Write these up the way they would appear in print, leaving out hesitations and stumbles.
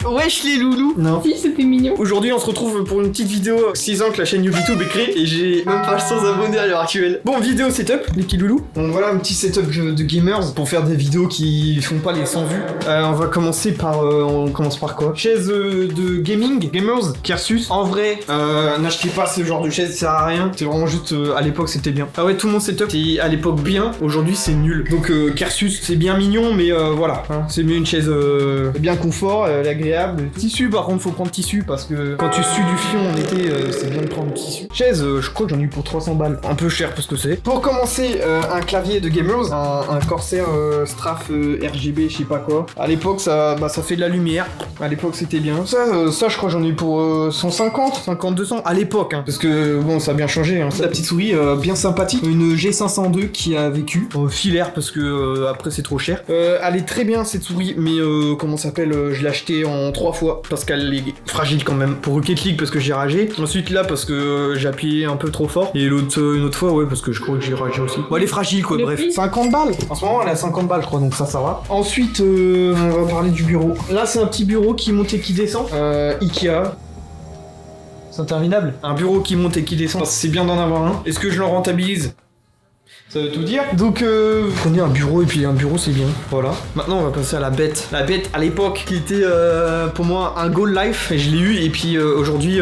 Wesh les loulous. Non. Si, c'était mignon. Aujourd'hui, on se retrouve pour une petite vidéo. 6 ans que la chaîne YouTube est créée et j'ai même pas 100 abonnés à l'heure actuelle. Bon, vidéo setup, les petits loulous. Donc voilà un petit setup de gamers pour faire des vidéos qui font pas les 100 vues. On va commencer par. On commence par quoi? Chaise de gaming, gamers, Kersus. En vrai, n'achetez pas ce genre de chaise, ça sert à rien. C'est vraiment juste à l'époque c'était bien. Ah ouais, tout mon setup c'est à l'époque bien. Aujourd'hui c'est nul. Donc Kersus c'est bien mignon, mais voilà. Hein, c'est mieux une chaise bien confort, agréable. Tissu par contre, faut prendre tissu parce que quand tu sues du fion en été, c'est bien de prendre tissu. Chaise, je crois que j'en ai eu pour 300 balles. Un peu cher pour ce que c'est. Pour commencer, un clavier de gamers, un Corsair Straff RGB, je sais pas quoi. À l'époque, ça fait de la lumière. À l'époque, c'était bien. Ça, je crois que j'en ai eu pour 150, 50, 200. À l'époque, hein, parce que bon, ça a bien changé. Hein. La petite souris, bien sympathique. Une G502 qui a vécu. Filaire parce que après c'est trop cher. Elle est très bien cette souris, mais comment ça s'appelle, je l'ai acheté en 3 fois parce qu'elle est fragile quand même. Pour Rocket League parce que j'ai ragé. Ensuite là parce que j'ai appuyé un peu trop fort. Et une autre fois ouais parce que je crois que j'ai ragé aussi. Bon, elle est fragile quoi, bref. 50 balles. En ce moment elle a 50 balles je crois, donc ça va. Ensuite on va parler du bureau. Là c'est un petit bureau qui monte et qui descend. Ikea. C'est interminable. Un bureau qui monte et qui descend, c'est bien d'en avoir un. Est-ce que je le rentabilise? Ça veut tout dire. Donc prenez un bureau et puis un bureau c'est bien. Voilà. Maintenant on va passer à la bête. La bête à l'époque qui était pour moi un goal life et je l'ai eu et puis aujourd'hui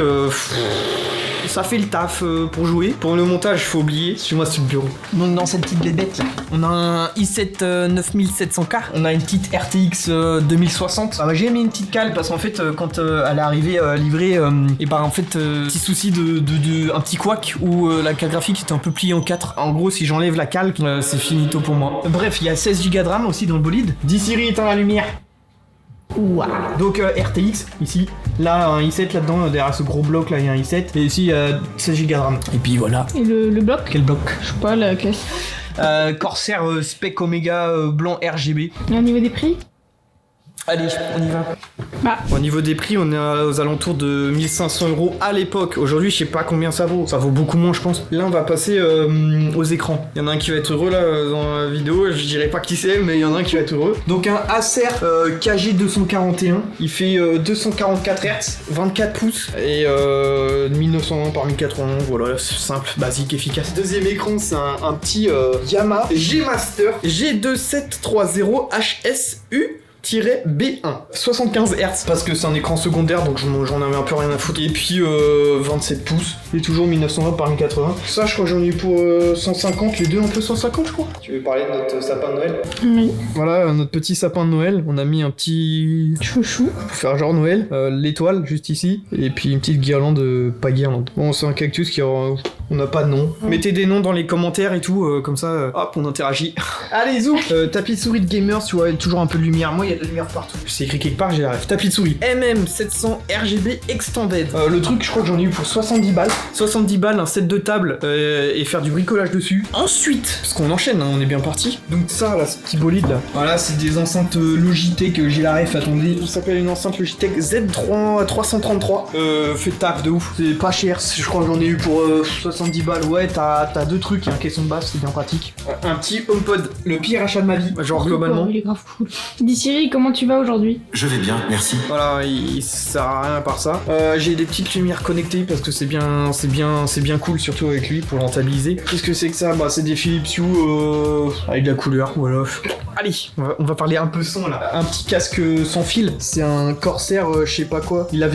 ça fait le taf pour jouer. Pour le montage, faut oublier. Suis-moi sur le bureau. Donc dans cette petite bête là, on a un i7 9700K. On a une petite RTX 2060. J'ai mis une petite cale parce qu'en fait quand elle est arrivée livrée, et ben en fait petit souci de un petit couac où la carte graphique était un peu pliée en 4. En gros, si j'enlève la cale, c'est finito pour moi. Bref, il y a 16 Go de RAM aussi dans le bolide. Dis Siri, éteins la lumière. Wow. Donc RTX ici, là un i7 là-dedans, derrière ce gros bloc là il y a un i7 et ici il y a 16 Go de RAM. Et puis voilà. Et le bloc? Quel bloc? Je sais pas, la classe. Corsair Spec Omega blanc RGB. Et au niveau des prix? Allez, on y va. Bah. Au niveau des prix, on est aux alentours de 1500 € à l'époque. Aujourd'hui, je sais pas combien ça vaut. Ça vaut beaucoup moins, je pense. Là, on va passer aux écrans. Il y en a un qui va être heureux là dans la vidéo. Je dirais pas qui c'est, mais il y en a un qui va être heureux. Donc un Acer KG241. Il fait 244 Hz, 24 pouces et 1920 par 1080. Voilà, c'est simple, basique, efficace. Deuxième écran, c'est un petit Yamaha G Master G2730 HSU B1 75 Hz parce que c'est un écran secondaire donc j'en avais un peu rien à foutre et puis 27 pouces et toujours 1920 par 1080. Ça je crois que j'en ai eu pour 150, les deux un peu 150 je crois. Tu veux parler de notre sapin de Noël? Oui. Voilà notre petit sapin de Noël, on a mis un petit chouchou pour faire genre Noël, l'étoile juste ici et puis une petite guirlande, pas guirlande. Bon c'est un cactus qui aura... On n'a pas de nom. Mettez des noms dans les commentaires et tout, comme ça, hop, on interagit. Allez, zou. Tapis de souris de gamers, tu vois, toujours un peu de lumière. Moi, il y a de la lumière partout. C'est écrit quelque part, j'ai la rêve. Tapis de souris. MM700 RGB Extended. Le truc, je crois que j'en ai eu pour 70 balles. 70 balles, un set de table et faire du bricolage dessus. Ensuite, parce qu'on enchaîne, hein, on est bien parti. Donc ça, là, ce petit bolide là. Voilà, c'est des enceintes Logitech, j'ai la rêve, attendez. Ça s'appelle une enceinte Logitech Z333. Fait taf de ouf. C'est pas cher, je crois que j'en ai eu pour 70 balles, ouais, t'as deux trucs, un caisson de basse, c'est bien pratique. Un petit HomePod, le pire achat de ma vie, genre globalement. Il est grave cool. Dis Siri, comment tu vas aujourd'hui? Je vais bien, merci. Voilà, il sert à rien à part ça. J'ai des petites lumières connectées parce que c'est bien cool, surtout avec lui pour rentabiliser. Qu'est-ce que c'est que ça? Bah c'est des Philips Hue avec de la couleur, voilà. Allez, on va parler un peu son là. Un petit casque sans fil, c'est un Corsair je sais pas quoi. Il a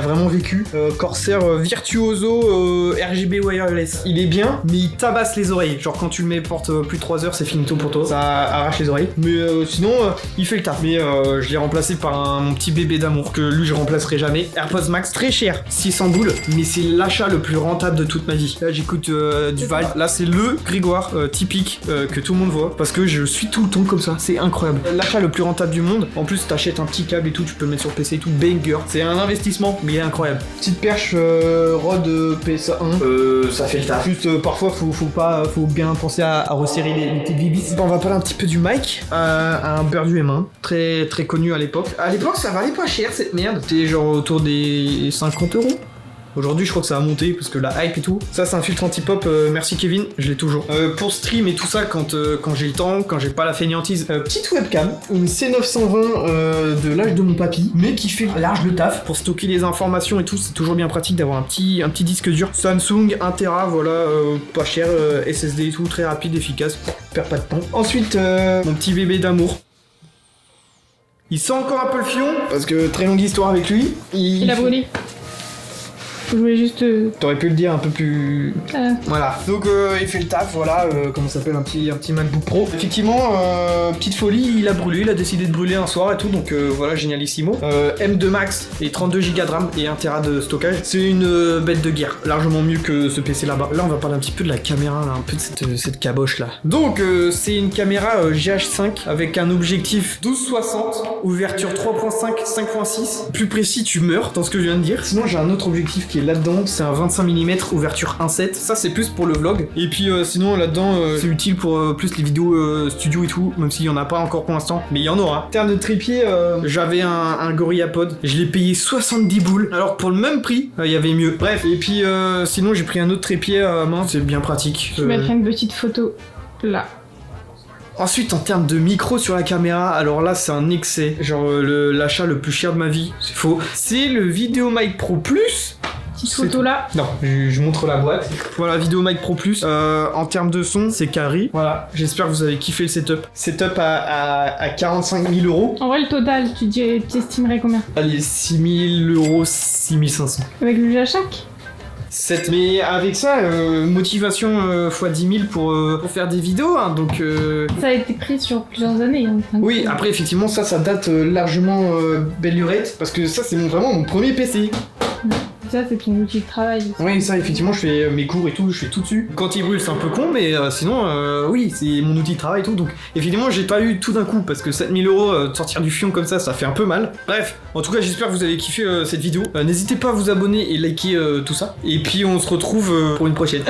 vraiment vécu. Corsair Virtuoso RGB Wireless. Il est bien, mais il tabasse les oreilles. Genre quand tu le mets porte plus de 3 heures, c'est finito pour toi. Ça arrache les oreilles. Mais sinon, il fait le taf. Mais je l'ai remplacé par mon petit bébé d'amour que lui je remplacerai jamais. AirPods Max, très cher, 600 boules, mais c'est l'achat le plus rentable de toute ma vie. Là j'écoute du Vibe. Là c'est le Grégoire typique que tout le monde voit parce que je suis tout le temps comme ça. C'est incroyable. L'achat le plus rentable du monde. En plus t'achètes un petit câble et tout, tu peux le mettre sur PC et tout. Banger. C'est un investissement, mais il est incroyable. Petite perche Rode PSA1. Ça fait le taf. Juste parfois faut bien penser à resserrer les petites vis. On va parler un petit peu du mic. Un Burdu M1, très très connu à l'époque. À l'époque ça valait pas cher cette merde. C'était genre autour des 50 €. Aujourd'hui, je crois que ça a monté parce que la hype et tout. Ça, c'est un filtre anti-pop. Merci Kevin, je l'ai toujours. Pour stream et tout ça, quand j'ai le temps, quand j'ai pas la fainéantise, petite webcam, une C920 de l'âge de mon papy, mais qui fait large le taf pour stocker les informations et tout. C'est toujours bien pratique d'avoir un petit disque dur. Samsung 1 Tera, voilà, pas cher, SSD et tout, très rapide, efficace, perd pas de temps. Ensuite, mon petit bébé d'amour. Il sent encore un peu le fion, parce que très longue histoire avec lui. Il a brûlé. Je voulais juste. T'aurais pu le dire un peu plus. Voilà. Donc il fait le taf, voilà, comment ça s'appelle, un petit MacBook Pro. Effectivement, petite folie, il a brûlé, il a décidé de brûler un soir et tout, donc voilà, génialissimo. M2 Max et 32 Go de RAM et 1 Tera de stockage. C'est une bête de guerre, largement mieux que ce PC là-bas. Là, on va parler un petit peu de la caméra, là, un peu de cette caboche là. Donc c'est une caméra GH5 avec un objectif 12-60, ouverture 3.5, 5.6. Plus précis, tu meurs dans ce que je viens de dire. Sinon, j'ai un autre objectif qui est là-dedans, c'est un 25 mm ouverture 1.7. Ça c'est plus pour le vlog. Et puis sinon là-dedans c'est utile pour plus les vidéos studio et tout, même s'il y en a pas encore pour l'instant, mais il y en aura. En termes de trépied, j'avais un GorillaPod, je l'ai payé 70 boules, alors pour le même prix, il y avait mieux. Bref, et puis sinon j'ai pris un autre trépied à main, c'est bien pratique. Je mettrai une petite photo là. Ensuite, en termes de micro sur la caméra, alors là, c'est un excès. Genre, l'achat le plus cher de ma vie, c'est faux. C'est le VideoMic Pro Plus. Petite photo là. Non, je montre la boîte. Voilà, VideoMic Pro Plus. En termes de son, c'est carré. Voilà, j'espère que vous avez kiffé le setup. Setup à 45 000 euros. En vrai, le total, tu estimerais combien? Allez, 6 000 euros, 6 500. Avec le GH5? 7, mais avec ça, motivation x 10 000 pour faire des vidéos, hein, donc... Ça a été pris sur plusieurs années. Hein, oui, après, effectivement, ça date largement belle lurette, parce que ça, c'est vraiment mon premier PC. Ça, c'est ton outil de travail. Oui, ça, effectivement, je fais mes cours et tout, je fais tout dessus. Quand il brûle, c'est un peu con, mais sinon, oui, c'est mon outil de travail et tout. Donc, effectivement, j'ai pas eu tout d'un coup, parce que 7 000 euros de sortir du fion comme ça fait un peu mal. Bref, en tout cas, j'espère que vous avez kiffé cette vidéo. N'hésitez pas à vous abonner et liker tout ça. Et puis, on se retrouve pour une prochaine.